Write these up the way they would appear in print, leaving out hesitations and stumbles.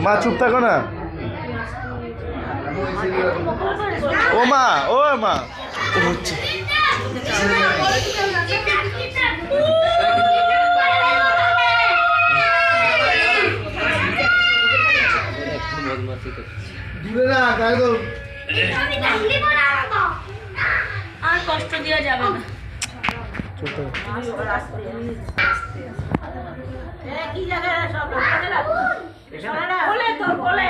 মা চুপ থাকো না। ও মা, ও মা, ও হচ্ছে আর কষ্ট দেওয়া যাবে না। কি জায়গায় সব বলে তোর বলে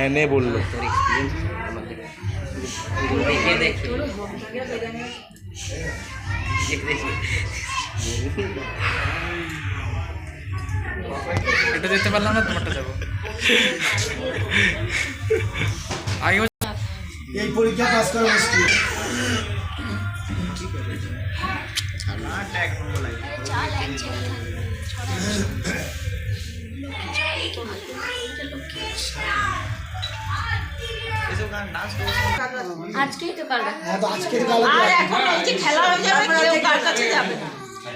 এনে বললো এটা যেতে পারলাম না, তোমারটা যাবো। এই পরীক্ষা পাস করা মুশকিল। আজকেই তো কাল আজকের কাল আর এখন এই যে খেলা হয়ে যাবে, কেউ কার কাছে যাবে না।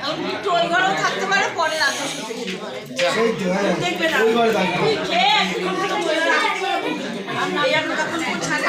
এখন একটু ওই ঘরেও থাকতে পারে, পরে রাতে শুতে যেতে পারে। সেই তো হ্যাঁ দেখবে না ওই ঘরে থাকবে। খেয়ে এখন থেকে বসে থাকবে। আর না, এই আমরা তখন ছাড়ে